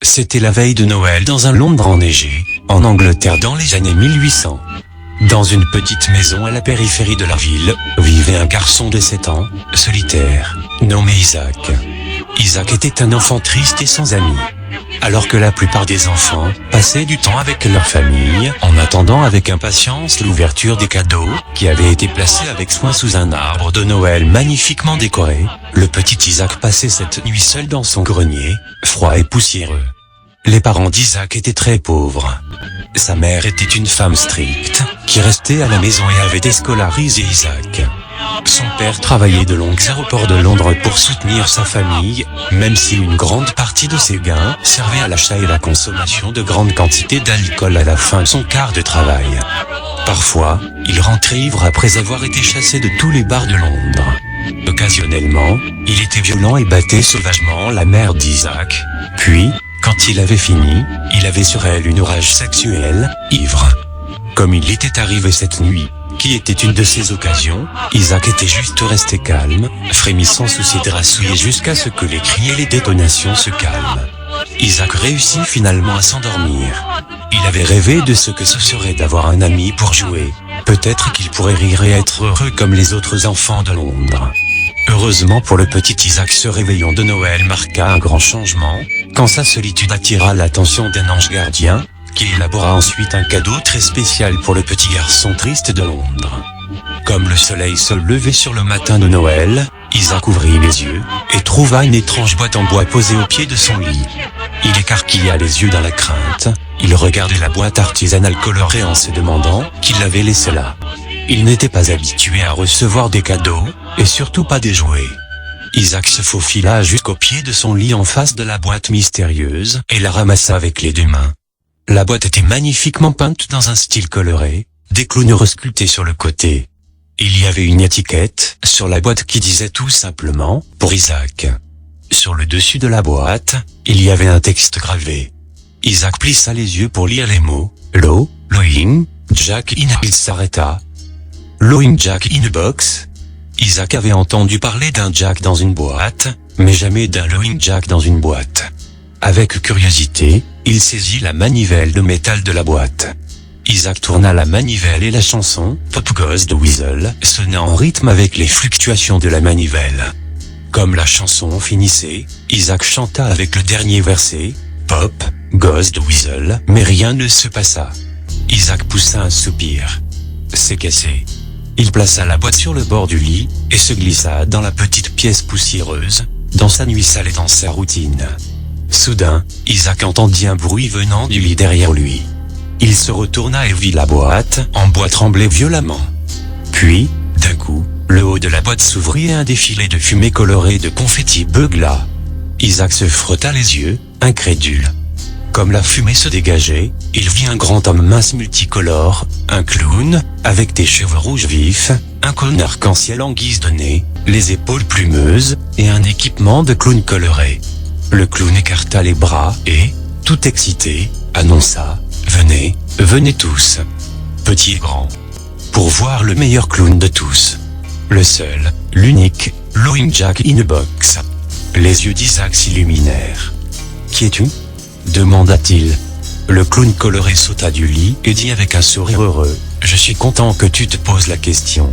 C'était la veille de Noël dans un Londres enneigé, en Angleterre dans les années 1800. Dans une petite maison à la périphérie de la ville, vivait un garçon de 7 ans, solitaire, nommé Isaac. Isaac était un enfant triste et sans amis. Alors que la plupart des enfants passaient du temps avec leur famille, en attendant avec impatience l'ouverture des cadeaux, qui avaient été placés avec soin sous un arbre de Noël magnifiquement décoré, le petit Isaac passait cette nuit seul dans son grenier, froid et poussiéreux. Les parents d'Isaac étaient très pauvres. Sa mère était une femme stricte, qui restait à la maison et avait déscolarisé Isaac. Son père travaillait de longues heures au port de Londres pour soutenir sa famille, même si une grande partie de ses gains servait à l'achat et la consommation de grandes quantités d'alcool à la fin de son quart de travail. Parfois, il rentrait ivre après avoir été chassé de tous les bars de Londres. Occasionnellement, il était violent et battait sauvagement la mère d'Isaac. Puis, quand il avait fini, il avait sur elle une rage sexuelle, ivre. Comme il était arrivé cette nuit, qui était une de ces occasions, Isaac était juste resté calme, frémissant sous ses draps souillés jusqu'à ce que les cris et les détonations se calment. Isaac réussit finalement à s'endormir. Il avait rêvé de ce que ce serait d'avoir un ami pour jouer. Peut-être qu'il pourrait rire et être heureux comme les autres enfants de Londres. Heureusement pour le petit Isaac, ce réveillon de Noël marqua un grand changement, quand sa solitude attira l'attention d'un ange gardien, qui élabora ensuite un cadeau très spécial pour le petit garçon triste de Londres. Comme le soleil se levait sur le matin de Noël, Isaac ouvrit les yeux, et trouva une étrange boîte en bois posée au pied de son lit. Il écarquilla les yeux dans la crainte, il regardait la boîte artisanale colorée en se demandant qui l'avait laissée là. Il n'était pas habitué à recevoir des cadeaux, et surtout pas des jouets. Isaac se faufila jusqu'au pied de son lit en face de la boîte mystérieuse, et la ramassa avec les 2 mains. La boîte était magnifiquement peinte dans un style coloré, des clowns resculptés sur le côté. Il y avait une étiquette sur la boîte qui disait tout simplement « Pour Isaac ». Sur le dessus de la boîte, il y avait un texte gravé. Isaac plissa les yeux pour lire les mots « Loing, Jack in a... » Il s'arrêta. « Loing Jack in a box ». Isaac avait entendu parler d'un Jack dans une boîte, mais jamais d'un Loing Jack dans une boîte. Avec curiosité, il saisit la manivelle de métal de la boîte. Isaac tourna la manivelle et la chanson « Pop Goes the Weasel » sonna en rythme avec les fluctuations de la manivelle. Comme la chanson finissait, Isaac chanta avec le dernier verset « Pop Goes the Weasel », mais rien ne se passa. Isaac poussa un soupir. C'est cassé. Il plaça la boîte sur le bord du lit, et se glissa dans la petite pièce poussiéreuse, dans sa nuit sale et dans sa routine. Soudain, Isaac entendit un bruit venant du lit derrière lui. Il se retourna et vit la boîte en bois trembler violemment. Puis, d'un coup, le haut de la boîte s'ouvrit et un défilé de fumée colorée de confetti beugla. Isaac se frotta les yeux, incrédule. Comme la fumée se dégageait, il vit un grand homme mince multicolore, un clown, avec des cheveux rouges vifs, un cône arc-en-ciel en guise de nez, les épaules plumeuses, et un équipement de clown coloré. Le clown écarta les bras et, tout excité, annonça « Venez, venez tous, petits et grands, pour voir le meilleur clown de tous. Le seul, l'unique, Loing Jack in a box. » Les yeux d'Isaac s'illuminèrent. « Qui es-tu » demanda-t-il. Le clown coloré sauta du lit et dit avec un sourire heureux « Je suis content que tu te poses la question.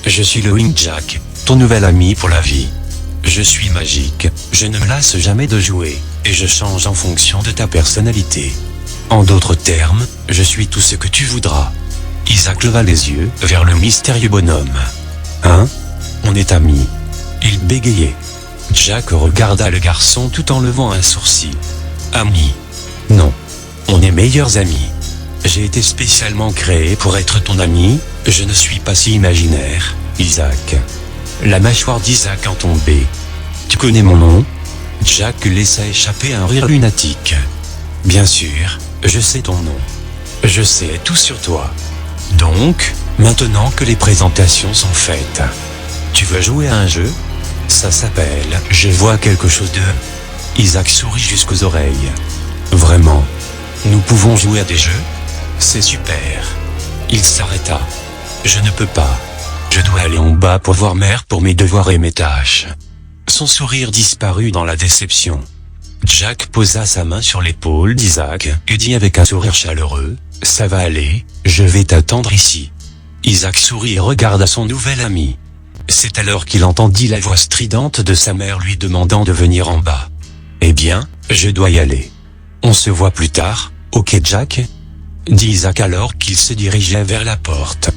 Je suis Loing Jack, ton nouvel ami pour la vie. Je suis magique, je ne me lasse jamais de jouer, et je change en fonction de ta personnalité. En d'autres termes, je suis tout ce que tu voudras. » Isaac leva les yeux vers le mystérieux bonhomme. « Hein ? On est amis ?» Il bégayait. Jack regarda le garçon tout en levant un sourcil. « Amis ? Non. On est meilleurs amis. J'ai été spécialement créé pour être ton ami, je ne suis pas si imaginaire, Isaac. » La mâchoire d'Isaac en tombait. « Tu connais mon nom ?» Jack laissa échapper un rire lunatique. « Bien sûr, je sais ton nom. Je sais tout sur toi. Donc, maintenant que les présentations sont faites, tu veux jouer à un jeu ? Ça s'appelle « Je vois quelque chose de... » Isaac sourit jusqu'aux oreilles. « Vraiment ? Nous pouvons jouer à des jeux ? C'est super. » Il s'arrêta. « Je ne peux pas. Je dois aller en bas pour voir mère pour mes devoirs et mes tâches. » son sourire disparut dans la déception. Jack posa sa main sur l'épaule d'Isaac et dit avec un sourire chaleureux, « Ça va aller, je vais t'attendre ici. » Isaac sourit et regarda son nouvel ami. C'est alors qu'il entendit la voix stridente de sa mère lui demandant de venir en bas. « Eh bien, je dois y aller. On se voit plus tard, ok Jack ?» dit Isaac alors qu'il se dirigeait vers la porte.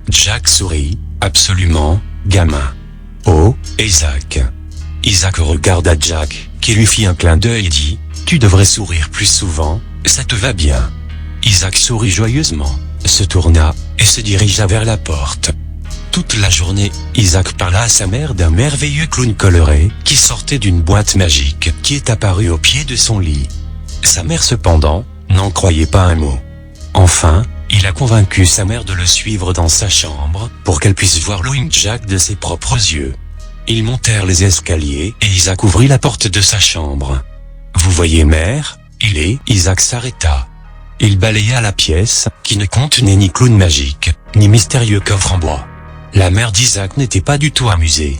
Jack sourit, « Absolument, gamin. » « Oh, Isaac. » Isaac regarda Jack, qui lui fit un clin d'œil et dit, « Tu devrais sourire plus souvent, ça te va bien. » Isaac sourit joyeusement, se tourna, et se dirigea vers la porte. Toute la journée, Isaac parla à sa mère d'un merveilleux clown coloré, qui sortait d'une boîte magique, qui est apparue au pied de son lit. Sa mère cependant, n'en croyait pas un mot. Enfin, il a convaincu sa mère de le suivre dans sa chambre, pour qu'elle puisse voir Loin Jack de ses propres yeux. Ils montèrent les escaliers, et Isaac ouvrit la porte de sa chambre. « Vous voyez mère, il est... » Isaac s'arrêta. Il balaya la pièce, qui ne contenait ni clown magique, ni mystérieux coffre en bois. La mère d'Isaac n'était pas du tout amusée.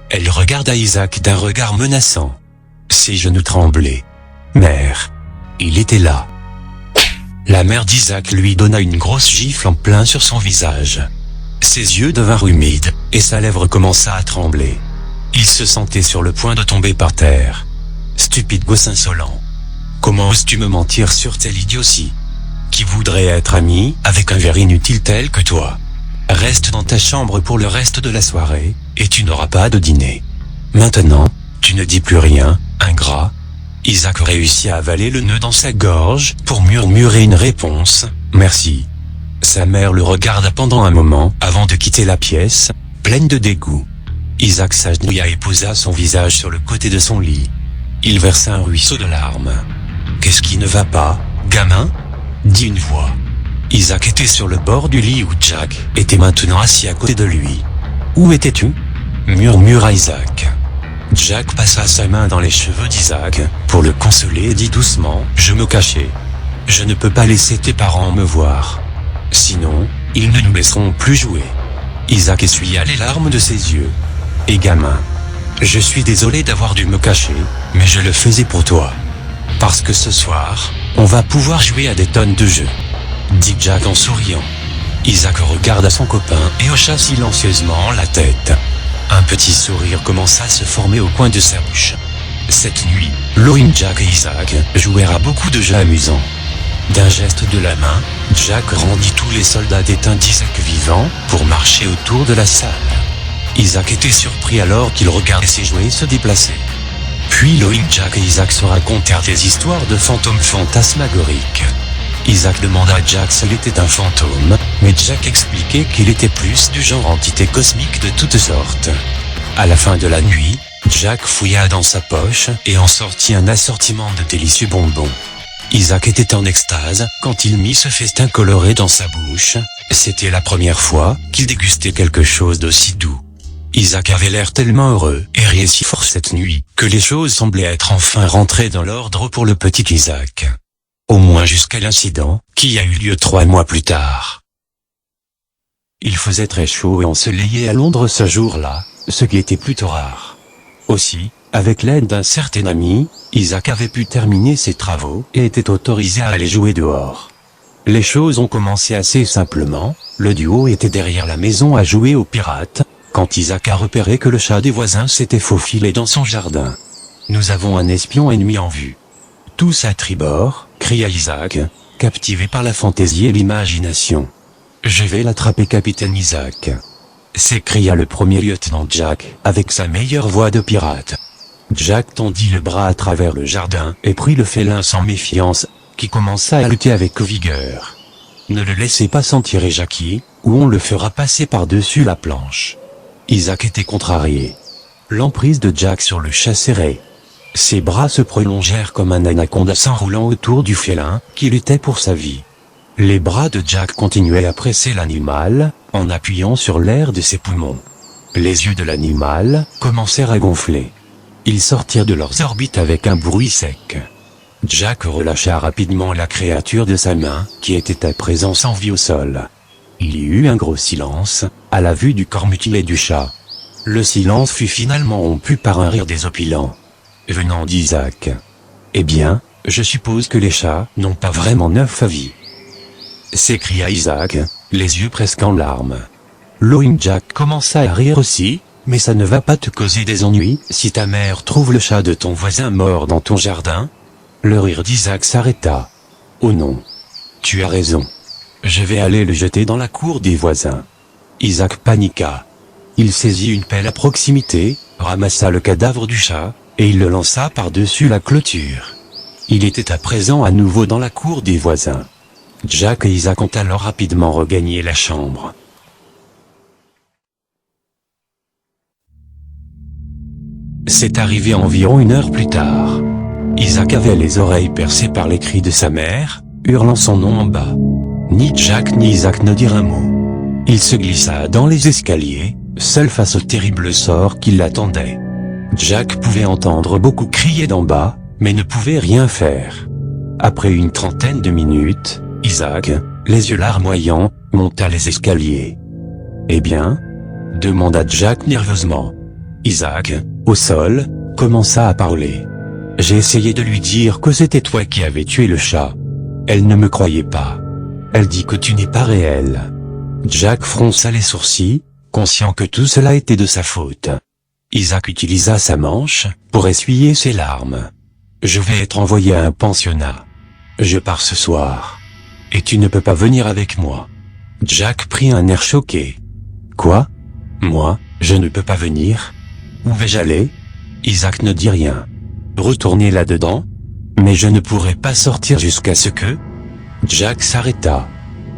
Elle regarda Isaac d'un regard menaçant. Ses genoux tremblaient. « Mère. » Il était là. La mère d'Isaac lui donna une grosse gifle en plein sur son visage. Ses yeux devinrent humides, et sa lèvre commença à trembler. Il se sentait sur le point de tomber par terre. Stupide gosse insolent. Comment oses-tu me mentir sur telle idiotie? Qui voudrait être ami avec un ver inutile tel que toi? Reste dans ta chambre pour le reste de la soirée, et tu n'auras pas de dîner. Maintenant, tu ne dis plus rien, ingrat. Isaac réussit à avaler le nœud dans sa gorge pour murmurer une réponse, « Merci ». Sa mère le regarda pendant un moment avant de quitter la pièce, pleine de dégoût. Isaac s'agenouilla et posa son visage sur le côté de son lit. Il versa un ruisseau de larmes. « Qu'est-ce qui ne va pas, gamin ?» dit une voix. Isaac était sur le bord du lit où Jack était maintenant assis à côté de lui. « Où étais-tu » murmura Isaac. Jack passa sa main dans les cheveux d'Isaac, pour le consoler et dit doucement, « Je me cachais. Je ne peux pas laisser tes parents me voir. Sinon, ils ne nous laisseront plus jouer. » Isaac essuya les larmes de ses yeux. « Et gamin, je suis désolé d'avoir dû me cacher, mais je le faisais pour toi. Parce que ce soir, on va pouvoir jouer à des tonnes de jeux. » dit Jack en souriant. Isaac regarda son copain et hocha silencieusement la tête. Un petit sourire commença à se former au coin de sa bouche. Cette nuit, Loin Jack et Isaac jouèrent à beaucoup de jeux amusants. D'un geste de la main, Jack rendit tous les soldats d'étain d'Isaac vivants pour marcher autour de la salle. Isaac était surpris alors qu'il regardait ses jouets se déplacer. Puis Loin Jack et Isaac se racontèrent des histoires de fantômes fantasmagoriques. Isaac demanda à Jack s'il était un fantôme, mais Jack expliquait qu'il était plus du genre entité cosmique de toutes sortes. À la fin de la nuit, Jack fouilla dans sa poche et en sortit un assortiment de délicieux bonbons. Isaac était en extase quand il mit ce festin coloré dans sa bouche. C'était la première fois qu'il dégustait quelque chose d'aussi doux. Isaac avait l'air tellement heureux et riait si fort cette nuit que les choses semblaient être enfin rentrées dans l'ordre pour le petit Isaac. Au moins jusqu'à l'incident qui a eu lieu 3 mois plus tard. Il faisait très chaud et ensoleillé à Londres ce jour-là, ce qui était plutôt rare. Aussi, avec l'aide d'un certain ami, Isaac avait pu terminer ses travaux et était autorisé à aller jouer dehors. Les choses ont commencé assez simplement, le duo était derrière la maison à jouer aux pirates, quand Isaac a repéré que le chat des voisins s'était faufilé dans son jardin. « Nous avons un espion ennemi en vue. » « Tous à tribord !» cria Isaac, captivé par la fantaisie et l'imagination. « Je vais l'attraper, capitaine Isaac !» s'écria le premier lieutenant Jack, avec sa meilleure voix de pirate. Jack tendit le bras à travers le jardin et prit le félin sans méfiance, qui commença à lutter avec vigueur. « Ne le laissez pas s'en tirer, Jackie, ou on le fera passer par-dessus la planche. » Isaac était contrarié. L'emprise de Jack sur le chat serré. Ses bras se prolongèrent comme un anaconda s'enroulant autour du félin, qui luttait pour sa vie. Les bras de Jack continuaient à presser l'animal, en appuyant sur l'air de ses poumons. Les yeux de l'animal commencèrent à gonfler. Ils sortirent de leurs orbites avec un bruit sec. Jack relâcha rapidement la créature de sa main, qui était à présent sans vie au sol. Il y eut un gros silence, à la vue du corps mutilé du chat. Le silence fut finalement rompu par un rire désopilant, venant d'Isaac. « Eh bien, je suppose que les chats n'ont pas vraiment 9 vies !» s'écria Isaac, les yeux presque en larmes. Loin Jack commença à rire aussi, mais ça ne va pas te causer des ennuis si ta mère trouve le chat de ton voisin mort dans ton jardin? Le rire d'Isaac s'arrêta. Oh non. Tu as raison. Je vais aller le jeter dans la cour des voisins. Isaac paniqua. Il saisit une pelle à proximité, ramassa le cadavre du chat, et il le lança par-dessus la clôture. Il était à présent à nouveau dans la cour des voisins. Jack et Isaac ont alors rapidement regagné la chambre. C'est arrivé environ 1 heure plus tard. Isaac avait les oreilles percées par les cris de sa mère, hurlant son nom en bas. Ni Jack ni Isaac ne dirent un mot. Il se glissa dans les escaliers, seul face au terrible sort qui l'attendait. Jack pouvait entendre beaucoup crier d'en bas, mais ne pouvait rien faire. Après une trentaine de minutes, Isaac, les yeux larmoyants, monta les escaliers. « Eh bien ?» demanda Jack nerveusement. Isaac, au sol, commença à parler. « J'ai essayé de lui dire que c'était toi qui avais tué le chat. Elle ne me croyait pas. Elle dit que tu n'es pas réel. » Jack fronça les sourcils, conscient que tout cela était de sa faute. Isaac utilisa sa manche pour essuyer ses larmes. « Je vais être envoyé à un pensionnat. Je pars ce soir. Et tu ne peux pas venir avec moi. » Jack prit un air choqué. « Quoi? Moi, je ne peux pas venir? Où vais-je aller? » Isaac ne dit rien. « Retourner là-dedans? Mais je ne pourrai pas sortir jusqu'à ce que... » Jack s'arrêta.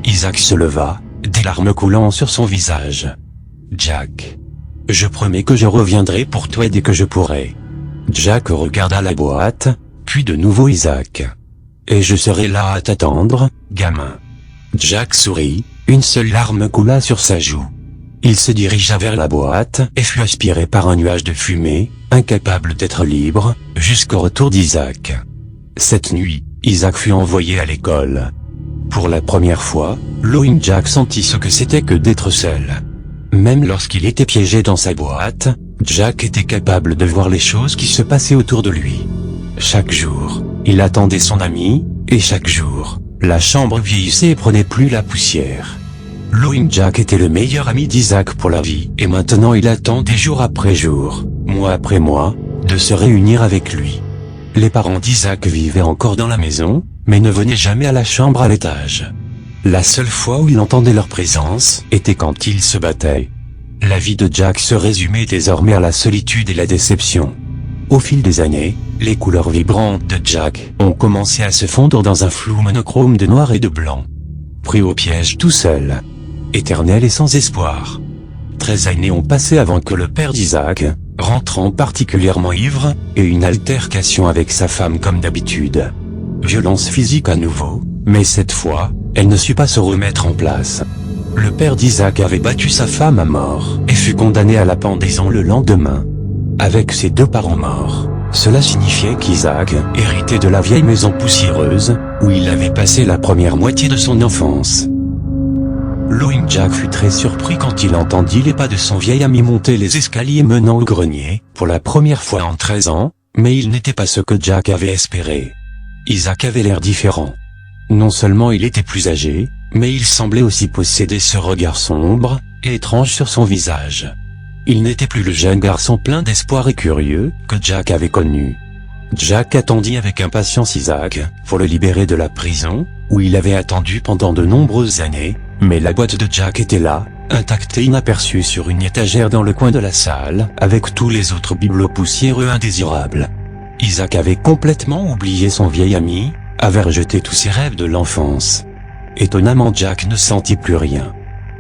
Isaac se leva, des larmes coulant sur son visage. « Jack, je promets que je reviendrai pour toi dès que je pourrai. » Jack regarda la boîte, puis de nouveau Isaac. « Et je serai là à t'attendre, gamin. » Jack sourit, une seule larme coula sur sa joue. Il se dirigea vers la boîte et fut aspiré par un nuage de fumée, incapable d'être libre, jusqu'au retour d'Isaac. Cette nuit, Isaac fut envoyé à l'école. Pour la première fois, Loin Jack sentit ce que c'était que d'être seul. Même lorsqu'il était piégé dans sa boîte, Jack était capable de voir les choses qui se passaient autour de lui. Chaque jour, il attendait son ami, et chaque jour, la chambre vieillissait et prenait plus la poussière. Loin Jack était le meilleur ami d'Isaac pour la vie, et maintenant il attendait jour après jour, mois après mois, de se réunir avec lui. Les parents d'Isaac vivaient encore dans la maison, mais ne venaient jamais à la chambre à l'étage. La seule fois où il entendait leur présence était quand ils se battaient. La vie de Jack se résumait désormais à la solitude et la déception. Au fil des années, les couleurs vibrantes de Jack ont commencé à se fondre dans un flou monochrome de noir et de blanc. Pris au piège tout seul, éternel et sans espoir. 13 années ont passé avant que le père d'Isaac, rentrant particulièrement ivre, ait une altercation avec sa femme comme d'habitude. Violence physique à nouveau, mais cette fois, elle ne sut pas se remettre en place. Le père d'Isaac avait battu sa femme à mort, et fut condamné à la pendaison le lendemain. Avec ses 2 parents morts, cela signifiait qu'Isaac héritait de la vieille maison poussiéreuse, où il avait passé la première moitié de son enfance. Loin Jack fut très surpris quand il entendit les pas de son vieil ami monter les escaliers menant au grenier, pour la première fois en 13 ans, mais il n'était pas ce que Jack avait espéré. Isaac avait l'air différent. Non seulement il était plus âgé, mais il semblait aussi posséder ce regard sombre et étrange sur son visage. Il n'était plus le jeune garçon plein d'espoir et curieux que Jack avait connu. Jack attendit avec impatience Isaac pour le libérer de la prison, où il avait attendu pendant de nombreuses années, mais la boîte de Jack était là, intacte et inaperçue sur une étagère dans le coin de la salle, avec tous les autres bibelots poussiéreux indésirables. Isaac avait complètement oublié son vieil ami, avait rejeté tous ses rêves de l'enfance. Étonnamment, Jack ne sentit plus rien.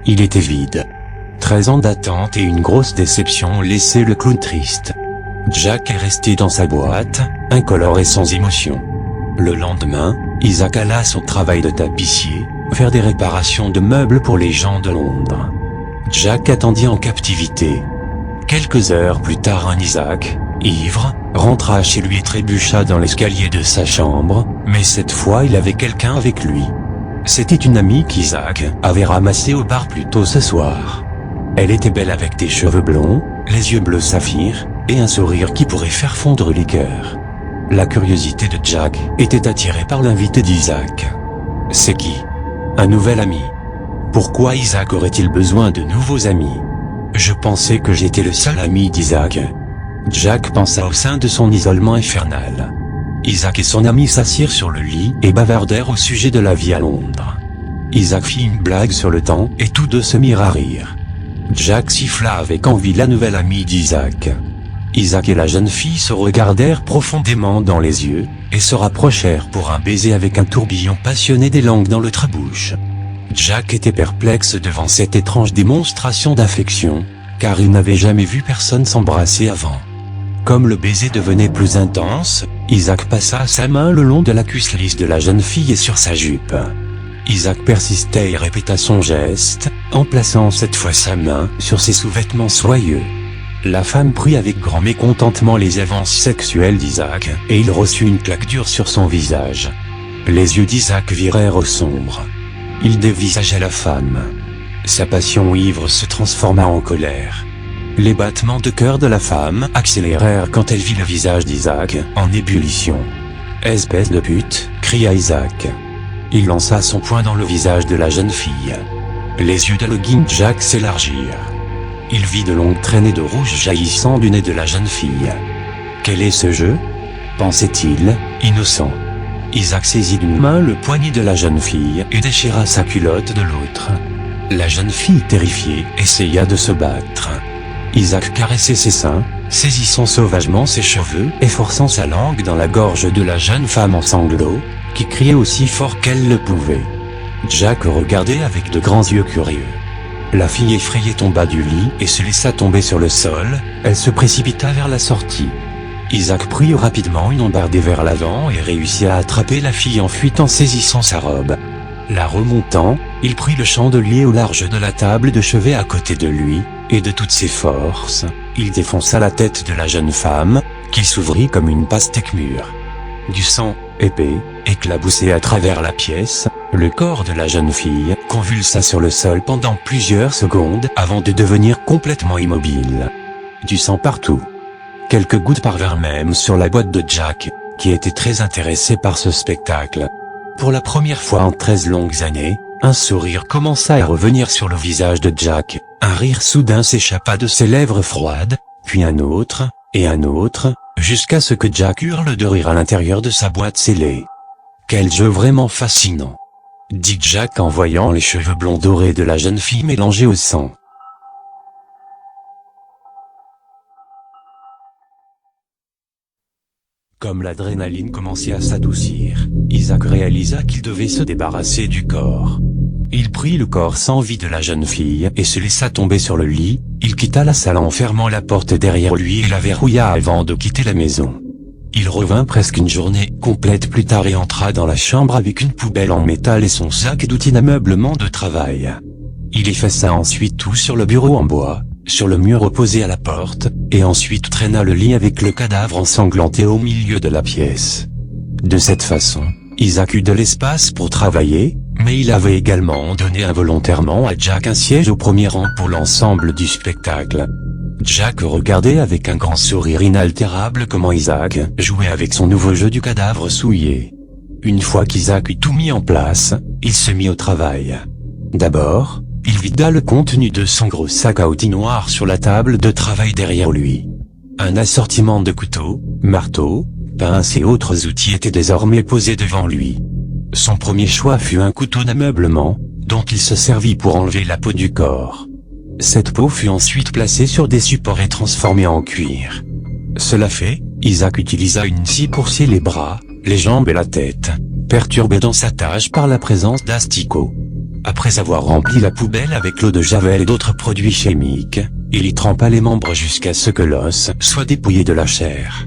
Il était vide. 13 ans d'attente et une grosse déception ont laissé le clown triste. Jack est resté dans sa boîte, incolore et sans émotion. Le lendemain, Isaac alla à son travail de tapissier, faire des réparations de meubles pour les gens de Londres. Jack attendit en captivité. Quelques heures plus tard, un Isaac, ivre, rentra chez lui et trébucha dans l'escalier de sa chambre, mais cette fois il avait quelqu'un avec lui. C'était une amie qu'Isaac avait ramassée au bar plus tôt ce soir. Elle était belle avec des cheveux blonds, les yeux bleus saphir, et un sourire qui pourrait faire fondre les cœurs. La curiosité de Jack était attirée par l'invité d'Isaac. C'est qui? Un nouvel ami. Pourquoi Isaac aurait-il besoin de nouveaux amis? Je pensais que j'étais le seul ami d'Isaac. Jack pensa au sein de son isolement infernal. Isaac et son ami s'assirent sur le lit et bavardèrent au sujet de la vie à Londres. Isaac fit une blague sur le temps et tous deux se mirent à rire. Jack siffla avec envie la nouvelle amie d'Isaac. Isaac et la jeune fille se regardèrent profondément dans les yeux, et se rapprochèrent pour un baiser avec un tourbillon passionné des langues dans le trebouche. Jack était perplexe devant cette étrange démonstration d'affection, car il n'avait jamais vu personne s'embrasser avant. Comme le baiser devenait plus intense, Isaac passa sa main le long de la cuisse lisse de la jeune fille et sur sa jupe. Isaac persistait et répéta son geste, en plaçant cette fois sa main sur ses sous-vêtements soyeux. La femme prit avec grand mécontentement les avances sexuelles d'Isaac, et il reçut une claque dure sur son visage. Les yeux d'Isaac virèrent au sombre. Il dévisagea la femme. Sa passion ivre se transforma en colère. Les battements de cœur de la femme accélérèrent quand elle vit le visage d'Isaac en ébullition. « Espèce de pute !» cria Isaac. Il lança son poing dans le visage de la jeune fille. Les yeux de Loggin Jack s'élargirent. Il vit de longues traînées de rouge jaillissant du nez de la jeune fille. Quel est ce jeu? Pensait-il, innocent. Isaac saisit d'une main le poignet de la jeune fille et déchira sa culotte de l'autre. La jeune fille, terrifiée, essaya de se battre. Isaac caressait ses seins, saisissant sauvagement ses cheveux et forçant sa langue dans la gorge de la jeune femme en sanglots, qui criait aussi fort qu'elle le pouvait. Jack regardait avec de grands yeux curieux. La fille effrayée tomba du lit et se laissa tomber sur le sol, elle se précipita vers la sortie. Isaac prit rapidement une embardée vers l'avant et réussit à attraper la fille en fuite en saisissant sa robe. La remontant, il prit le chandelier au large de la table de chevet à côté de lui, et de toutes ses forces, il défonça la tête de la jeune femme, qui s'ouvrit comme une pastèque mûre. Du sang, épais, éclaboussé à travers la pièce, le corps de la jeune fille convulsa sur le sol pendant plusieurs secondes avant de devenir complètement immobile. Du sang partout. Quelques gouttes parvinrent même sur la boîte de Jack, qui était très intéressé par ce spectacle. Pour la première fois en 13 longues années, un sourire commença à revenir sur le visage de Jack, un rire soudain s'échappa de ses lèvres froides, puis un autre, et un autre, jusqu'à ce que Jack hurle de rire à l'intérieur de sa boîte scellée. Quel jeu vraiment fascinant! Dit Jack en voyant les cheveux blonds dorés de la jeune fille mélangés au sang. Comme l'adrénaline commençait à s'adoucir, Isaac réalisa qu'il devait se débarrasser du corps. Il prit le corps sans vie de la jeune fille et se laissa tomber sur le lit. Il quitta la salle en fermant la porte derrière lui et la verrouilla avant de quitter la maison. Il revint presque une journée complète plus tard et entra dans la chambre avec une poubelle en métal et son sac d'outils d'ameublement de travail. Il effaça ensuite tout sur le bureau en bois, sur le mur opposé à la porte, et ensuite traîna le lit avec le cadavre ensanglanté au milieu de la pièce. De cette façon, Isaac eut de l'espace pour travailler, mais il avait également donné involontairement à Jack un siège au premier rang pour l'ensemble du spectacle. Jack regardait avec un grand sourire inaltérable comment Isaac jouait avec son nouveau jeu du cadavre souillé. Une fois qu'Isaac eut tout mis en place, il se mit au travail. D'abord, il vida le contenu de son gros sac à outils noir sur la table de travail derrière lui. Un assortiment de couteaux, marteaux, pinces et autres outils étaient désormais posés devant lui. Son premier choix fut un couteau d'ameublement, dont il se servit pour enlever la peau du corps. Cette peau fut ensuite placée sur des supports et transformée en cuir. Cela fait, Isaac utilisa une scie pour scier les bras, les jambes et la tête, perturbé dans sa tâche par la présence d'asticots. Après avoir rempli la poubelle avec l'eau de javel et d'autres produits chimiques, il y trempa les membres jusqu'à ce que l'os soit dépouillé de la chair.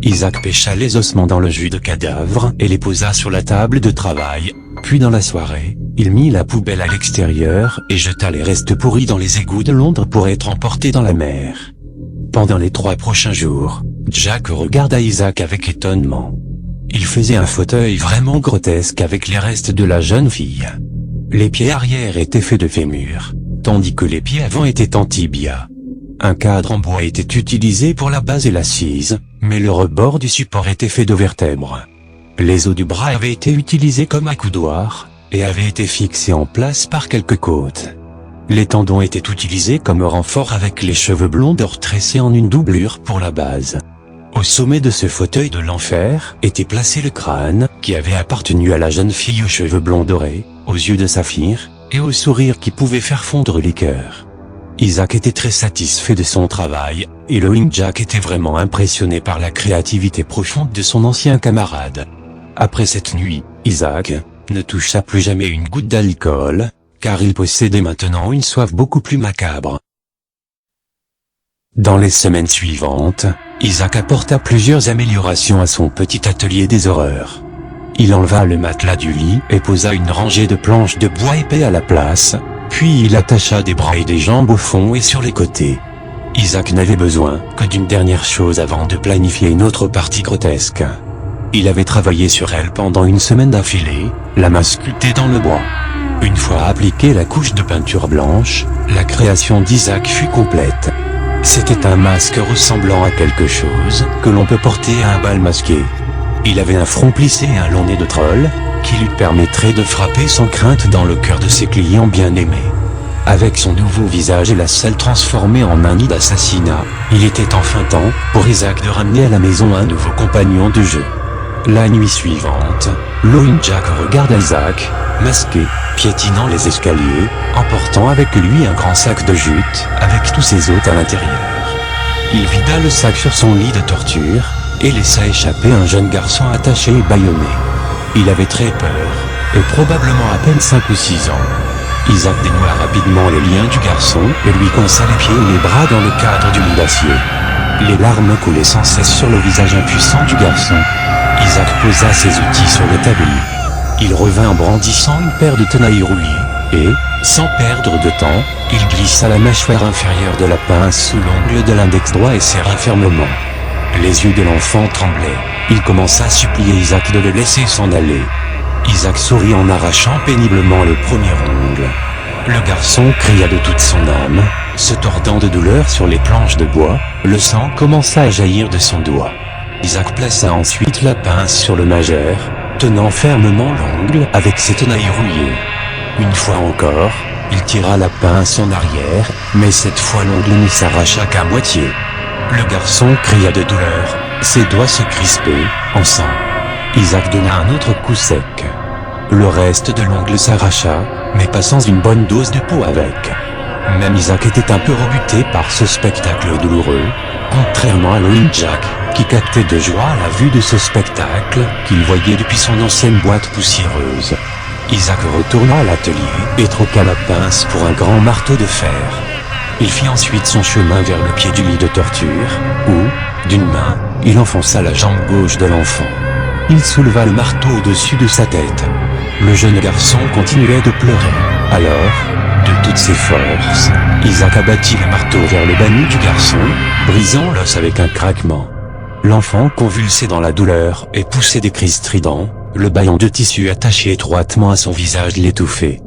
Isaac pêcha les ossements dans le jus de cadavre et les posa sur la table de travail, puis dans la soirée, il mit la poubelle à l'extérieur et jeta les restes pourris dans les égouts de Londres pour être emportés dans la mer. Pendant les 3 prochains jours, Jack regarda Isaac avec étonnement. Il faisait un fauteuil vraiment grotesque avec les restes de la jeune fille. Les pieds arrière étaient faits de fémur, tandis que les pieds avant étaient en tibia. Un cadre en bois était utilisé pour la base et l'assise, mais le rebord du support était fait de vertèbres. Les os du bras avaient été utilisés comme accoudoirs, et avaient été fixés en place par quelques côtes. Les tendons étaient utilisés comme renfort avec les cheveux blonds d'or tressés en une doublure pour la base. Au sommet de ce fauteuil de l'enfer était placé le crâne, qui avait appartenu à la jeune fille aux cheveux blonds dorés, aux yeux de saphir, et au sourire qui pouvait faire fondre les cœurs. Isaac était très satisfait de son travail, et Loin Jack était vraiment impressionné par la créativité profonde de son ancien camarade. Après cette nuit, Isaac ne toucha plus jamais une goutte d'alcool, car il possédait maintenant une soif beaucoup plus macabre. Dans les semaines suivantes, Isaac apporta plusieurs améliorations à son petit atelier des horreurs. Il enleva le matelas du lit et posa une rangée de planches de bois épais à la place, puis il attacha des bras et des jambes au fond et sur les côtés. Isaac n'avait besoin que d'une dernière chose avant de planifier une autre partie grotesque. Il avait travaillé sur elle pendant une semaine d'affilée, la main sculptée dans le bois. Une fois appliquée la couche de peinture blanche, la création d'Isaac fut complète. C'était un masque ressemblant à quelque chose que l'on peut porter à un bal masqué. Il avait un front plissé et un long nez de troll, qui lui permettrait de frapper sans crainte dans le cœur de ses clients bien-aimés. Avec son nouveau visage et la salle transformée en un nid d'assassinat, il était enfin temps pour Isaac de ramener à la maison un nouveau compagnon de jeu. La nuit suivante, Loin Jack regarda Isaac, masqué, piétinant les escaliers, emportant avec lui un grand sac de jute, avec tous ses hôtes à l'intérieur. Il vida le sac sur son lit de torture, et laissa échapper un jeune garçon attaché et bâillonné. Il avait très peur, et probablement à peine 5 ou 6 ans. Isaac dénoua rapidement les liens du garçon et lui coinça les pieds et les bras dans le cadre du lit d'acier. Les larmes coulaient sans cesse sur le visage impuissant du garçon. Isaac posa ses outils sur l'établi. Il revint en brandissant une paire de tenailles rouillées, et, sans perdre de temps, il glissa la mâchoire inférieure de la pince sous l'ongle de l'index droit et serra fermement. Les yeux de l'enfant tremblaient. Il commença à supplier Isaac de le laisser s'en aller. Isaac sourit en arrachant péniblement le premier ongle. Le garçon cria de toute son âme, se tordant de douleur sur les planches de bois, le sang commença à jaillir de son doigt. Isaac plaça ensuite la pince sur le majeur, tenant fermement l'ongle avec ses tenailles rouillées. Une fois encore, il tira la pince en arrière, mais cette fois l'ongle ne s'arracha qu'à moitié. Le garçon cria de douleur, ses doigts se crispaient, en sang. Isaac donna un autre coup sec. Le reste de l'ongle s'arracha, mais pas sans une bonne dose de peau avec. Même Isaac était un peu rebuté par ce spectacle douloureux, contrairement à Loin Jack, qui captait de joie à la vue de ce spectacle qu'il voyait depuis son ancienne boîte poussiéreuse. Isaac retourna à l'atelier et troqua la pince pour un grand marteau de fer. Il fit ensuite son chemin vers le pied du lit de torture, où, d'une main, il enfonça la jambe gauche de l'enfant. Il souleva le marteau au-dessus de sa tête. Le jeune garçon continuait de pleurer. Alors, de toutes ses forces, Isaac abattit le marteau vers le bas nu du garçon, brisant l'os avec un craquement. L'enfant convulsait dans la douleur et poussait des cris stridents, le bâillon de tissu attaché étroitement à son visage l'étouffait.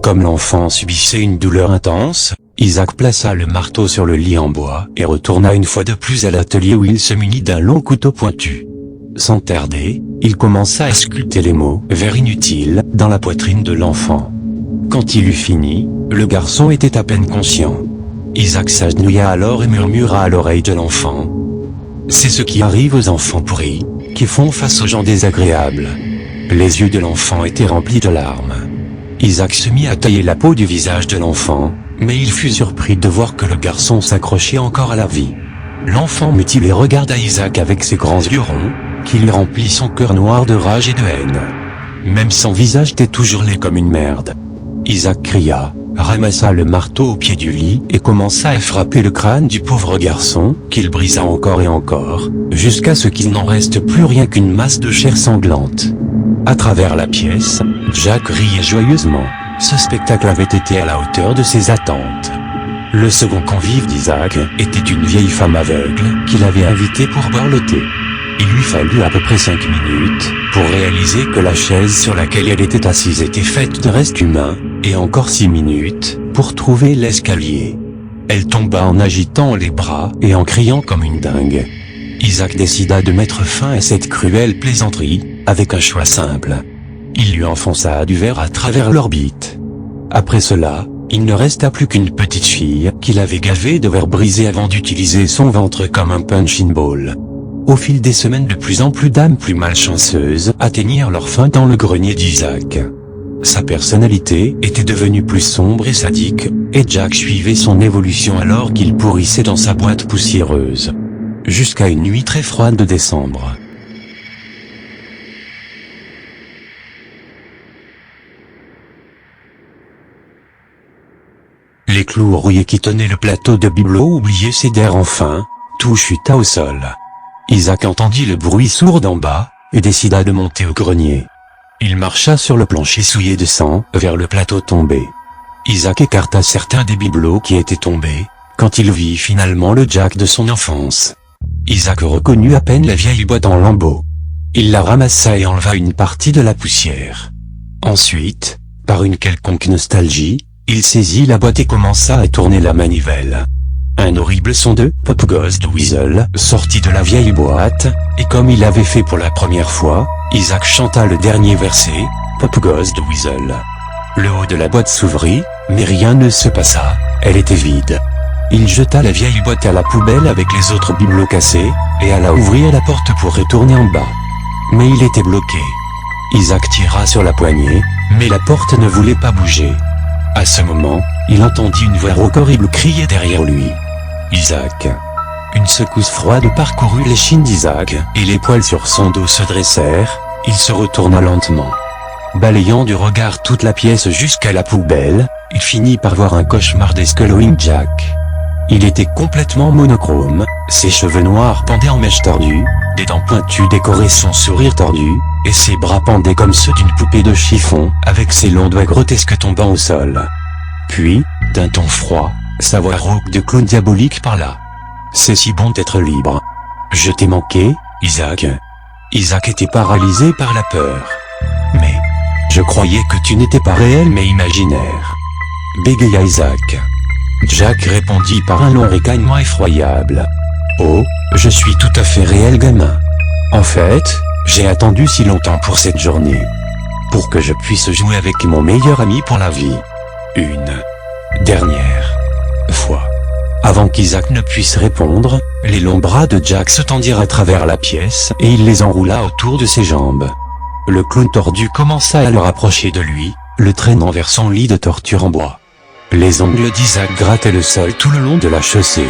Comme l'enfant subissait une douleur intense, Isaac plaça le marteau sur le lit en bois et retourna une fois de plus à l'atelier où il se munit d'un long couteau pointu. Sans tarder, il commença à sculpter les mots « vers inutile » dans la poitrine de l'enfant. Quand il eut fini, le garçon était à peine conscient. Isaac s'agenouilla alors et murmura à l'oreille de l'enfant. C'est ce qui arrive aux enfants pourris, qui font face aux gens désagréables. Les yeux de l'enfant étaient remplis de larmes. Isaac se mit à tailler la peau du visage de l'enfant, mais il fut surpris de voir que le garçon s'accrochait encore à la vie. L'enfant mutilé regarda Isaac avec ses grands yeux ronds, qui lui remplit son cœur noir de rage et de haine. Même son visage était toujours laid comme une merde. Isaac cria, ramassa le marteau au pied du lit et commença à frapper le crâne du pauvre garçon, qu'il brisa encore et encore, jusqu'à ce qu'il n'en reste plus rien qu'une masse de chair sanglante. À travers la pièce, Jack riait joyeusement. Ce spectacle avait été à la hauteur de ses attentes. Le second convive d'Isaac était une vieille femme aveugle qu'il avait invitée pour boire le thé. Il lui fallut à peu près 5 minutes pour réaliser que la chaise sur laquelle elle était assise était faite de restes humains, et encore 6 minutes pour trouver l'escalier. Elle tomba en agitant les bras et en criant comme une dingue. Isaac décida de mettre fin à cette cruelle plaisanterie, avec un choix simple. Il lui enfonça du verre à travers l'orbite. Après cela, il ne resta plus qu'une petite fille qu'il avait gavée de verre brisé avant d'utiliser son ventre comme un punching ball. Au fil des semaines, de plus en plus d'âmes plus malchanceuses atteignirent leur fin dans le grenier d'Isaac. Sa personnalité était devenue plus sombre et sadique, et Jack suivait son évolution alors qu'il pourrissait dans sa boîte poussiéreuse. Jusqu'à une nuit très froide de décembre. Les clous rouillés qui tenaient le plateau de bibelot oublié cédèrent enfin, tout chuta au sol. Isaac entendit le bruit sourd d'en bas, et décida de monter au grenier. Il marcha sur le plancher souillé de sang, vers le plateau tombé. Isaac écarta certains des bibelots qui étaient tombés, quand il vit finalement le Jack de son enfance. Isaac reconnut à peine la vieille boîte en lambeaux. Il la ramassa et enleva une partie de la poussière. Ensuite, par une quelconque nostalgie, il saisit la boîte et commença à tourner la manivelle. Un horrible son de « Pop Goes the Weasel » sortit de la vieille boîte, et comme il l'avait fait pour la première fois, Isaac chanta le dernier verset « Pop Goes the Weasel ». Le haut de la boîte s'ouvrit, mais rien ne se passa, elle était vide. Il jeta la vieille boîte à la poubelle avec les autres bibelots cassés, et alla ouvrir la porte pour retourner en bas. Mais il était bloqué. Isaac tira sur la poignée, mais la porte ne voulait pas bouger. À ce moment, il entendit une voix rauque horrible crier derrière lui. Isaac. Une secousse froide parcourut l'échine d'Isaac, et les poils sur son dos se dressèrent, il se retourna lentement. Balayant du regard toute la pièce jusqu'à la poubelle, il finit par voir un cauchemardesque Loin Jack. Il était complètement monochrome, ses cheveux noirs pendaient en mèches tordues, des dents pointues décoraient son sourire tordu, et ses bras pendaient comme ceux d'une poupée de chiffon, avec ses longs doigts grotesques tombant au sol. Puis, d'un ton froid, sa voix rauque de clown diabolique parla. « C'est si bon d'être libre. Je t'ai manqué, Isaac. » Isaac était paralysé par la peur. « Mais, je croyais que tu n'étais pas réel mais imaginaire. » Bégaya Isaac. Jack répondit par un long ricanement effroyable. « Oh, je suis tout à fait réel, gamin. En fait, j'ai attendu si longtemps pour cette journée. Pour que je puisse jouer avec mon meilleur ami pour la vie. Une dernière fois. » Avant qu'Isaac ne puisse répondre, les longs bras de Jack se tendirent à travers la pièce et il les enroula autour de ses jambes. Le clown tordu commença à le rapprocher de lui, le traînant vers son lit de torture en bois. Les ongles d'Isaac grattaient le sol tout le long de la chaussée.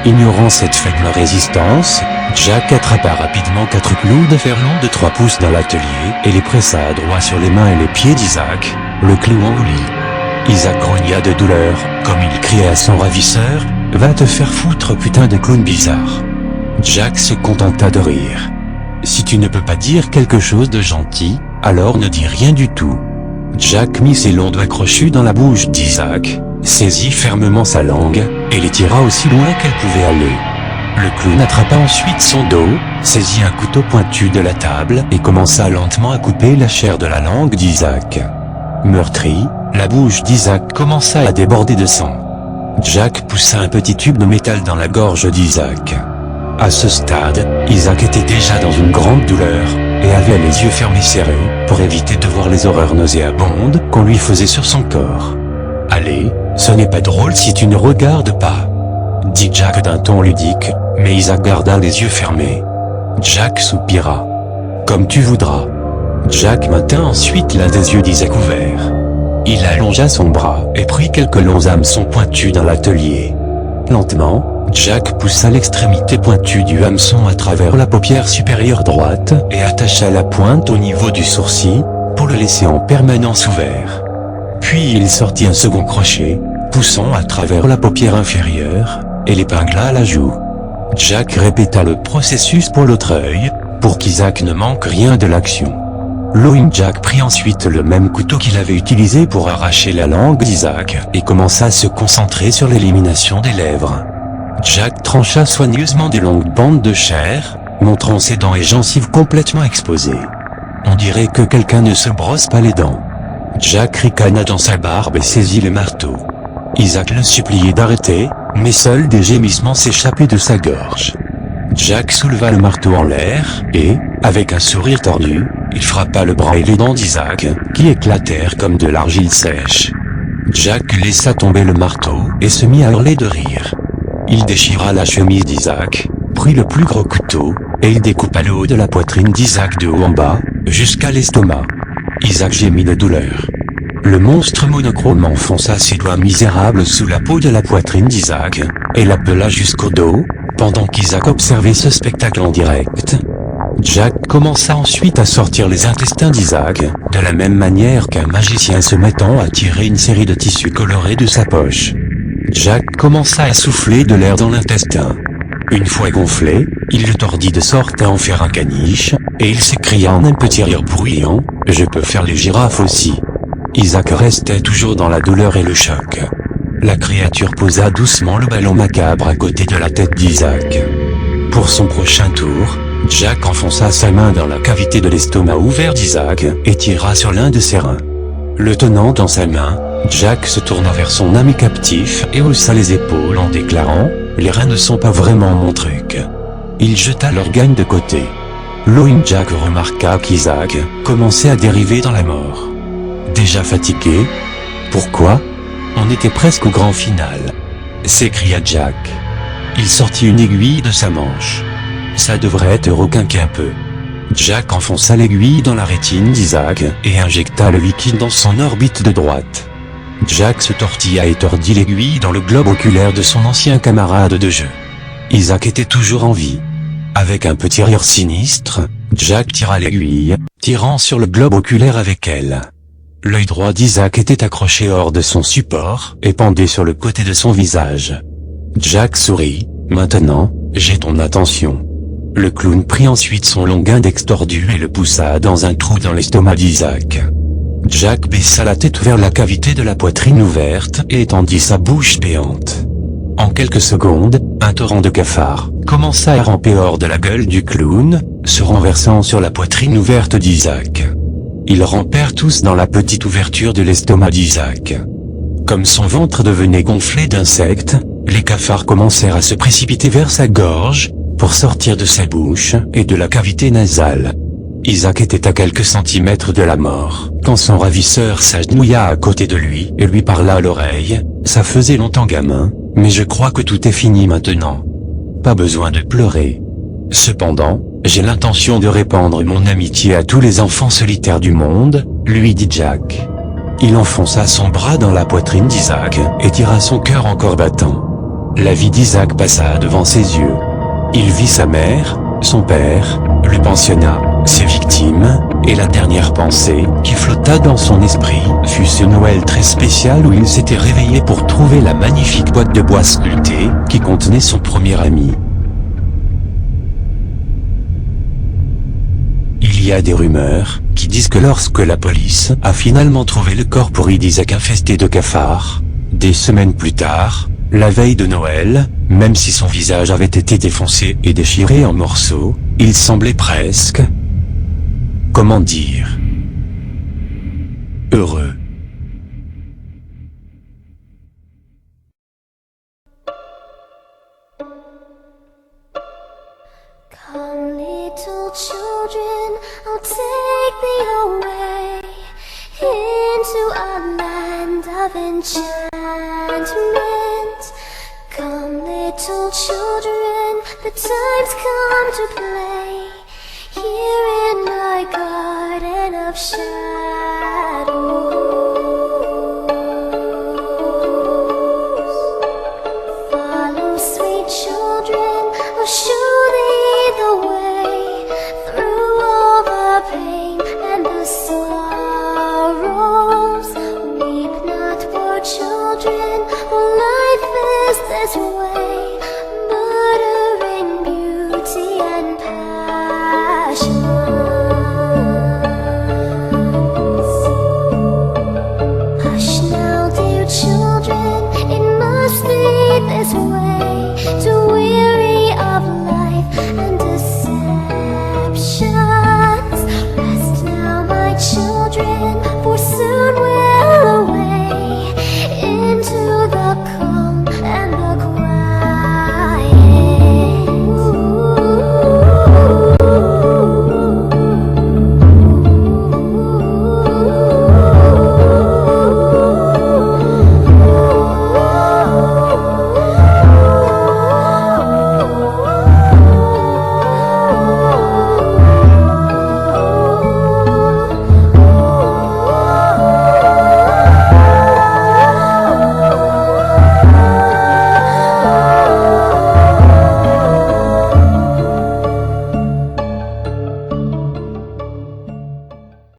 Ignorant cette faible résistance, Jack attrapa rapidement 4 clous de fer longs de 3 pouces dans l'atelier et les pressa à droit sur les mains et les pieds d'Isaac, le clouant au lit. Isaac grogna de douleur, comme il criait à son ravisseur, « Va te faire foutre, putain de clown bizarre !» Jack se contenta de rire. « Si tu ne peux pas dire quelque chose de gentil, alors ne dis rien du tout. » Jack mit ses longs doigts crochus dans la bouche d'Isaac, saisit fermement sa langue, et les tira aussi loin qu'elle pouvait aller. Le clown attrapa ensuite son dos, saisit un couteau pointu de la table et commença lentement à couper la chair de la langue d'Isaac. Meurtri, la bouche d'Isaac commença à déborder de sang. Jack poussa un petit tube de métal dans la gorge d'Isaac. À ce stade, Isaac était déjà dans une grande douleur, et avait les yeux fermés serrés, pour éviter de voir les horreurs nauséabondes qu'on lui faisait sur son corps. « Allez, ce n'est pas drôle si tu ne regardes pas », dit Jack d'un ton ludique, mais Isaac garda les yeux fermés. Jack soupira. « Comme tu voudras. » Jack maintint ensuite l'un des yeux d'Isaac ouvert. Il allongea son bras et prit quelques longs hameçons pointus dans l'atelier. Lentement, Jack poussa l'extrémité pointue du hameçon à travers la paupière supérieure droite et attacha la pointe au niveau du sourcil, pour le laisser en permanence ouvert. Puis il sortit un second crochet, poussant à travers la paupière inférieure, et l'épingla à la joue. Jack répéta le processus pour l'autre œil, pour qu'Isaac ne manque rien de l'action. Loin Jack prit ensuite le même couteau qu'il avait utilisé pour arracher la langue d'Isaac et commença à se concentrer sur l'élimination des lèvres. Jack trancha soigneusement des longues bandes de chair, montrant ses dents et gencives complètement exposées. On dirait que quelqu'un ne se brosse pas les dents. Jack ricana dans sa barbe et saisit le marteau. Isaac le suppliait d'arrêter, mais seuls des gémissements s'échappaient de sa gorge. Jack souleva le marteau en l'air, et, avec un sourire tordu, il frappa le bras et les dents d'Isaac, qui éclatèrent comme de l'argile sèche. Jack laissa tomber le marteau, et se mit à hurler de rire. Il déchira la chemise d'Isaac, prit le plus gros couteau, et il découpa le haut de la poitrine d'Isaac de haut en bas, jusqu'à l'estomac. Isaac gémit de douleur. Le monstre monochrome enfonça ses doigts misérables sous la peau de la poitrine d'Isaac, et l'appela jusqu'au dos, pendant qu'Isaac observait ce spectacle en direct. Jack commença ensuite à sortir les intestins d'Isaac, de la même manière qu'un magicien se mettant à tirer une série de tissus colorés de sa poche. Jack commença à souffler de l'air dans l'intestin. Une fois gonflé, il le tordit de sorte à en faire un caniche, et il s'écria en un petit rire bruyant, « Je peux faire les girafes aussi !» Isaac restait toujours dans la douleur et le choc. La créature posa doucement le ballon macabre à côté de la tête d'Isaac. Pour son prochain tour, Jack enfonça sa main dans la cavité de l'estomac ouvert d'Isaac et tira sur l'un de ses reins. Le tenant dans sa main, Jack se tourna vers son ami captif et haussa les épaules en déclarant « Les reins ne sont pas vraiment mon truc ». Il jeta l'organe de côté. Loin Jack remarqua qu'Isaac commençait à dériver dans la mort. Déjà fatigué ? Pourquoi ? On était presque au grand final, s'écria Jack. Il sortit une aiguille de sa manche. Ça devrait te requinquer un peu. Jack enfonça l'aiguille dans la rétine d'Isaac et injecta le liquide dans son orbite de droite. Jack se tortilla et tordit l'aiguille dans le globe oculaire de son ancien camarade de jeu. Isaac était toujours en vie. Avec un petit rire sinistre, Jack tira l'aiguille, tirant sur le globe oculaire avec elle. L'œil droit d'Isaac était accroché hors de son support et pendait sur le côté de son visage. Jack sourit. « Maintenant, j'ai ton attention. » Le clown prit ensuite son long index tordu et le poussa dans un trou dans l'estomac d'Isaac. Jack baissa la tête vers la cavité de la poitrine ouverte et étendit sa bouche béante. En quelques secondes, un torrent de cafards commença à ramper hors de la gueule du clown, se renversant sur la poitrine ouverte d'Isaac. Ils rampèrent tous dans la petite ouverture de l'estomac d'Isaac. Comme son ventre devenait gonflé d'insectes, les cafards commencèrent à se précipiter vers sa gorge, pour sortir de sa bouche et de la cavité nasale. Isaac était à quelques centimètres de la mort, quand son ravisseur s'agenouilla à côté de lui et lui parla à l'oreille. « Ça faisait longtemps gamin, mais je crois que tout est fini maintenant. Pas besoin de pleurer. Cependant, j'ai l'intention de répandre mon amitié à tous les enfants solitaires du monde, lui dit Jack. Il enfonça son bras dans la poitrine d'Isaac et tira son cœur encore battant. La vie d'Isaac passa devant ses yeux. Il vit sa mère, son père, le pensionnat, ses victimes, et la dernière pensée qui flotta dans son esprit fut ce Noël très spécial où il s'était réveillé pour trouver la magnifique boîte de bois sculptée qui contenait son premier ami. Il y a des rumeurs qui disent que lorsque la police a finalement trouvé le corps pourri d'Isaac infesté de cafards, des semaines plus tard, la veille de Noël, même si son visage avait été défoncé et déchiré en morceaux, il semblait presque, comment dire, heureux. Come little children, I'll take thee away into a land of enchantment. Come little children, the time's come to play here in my garden of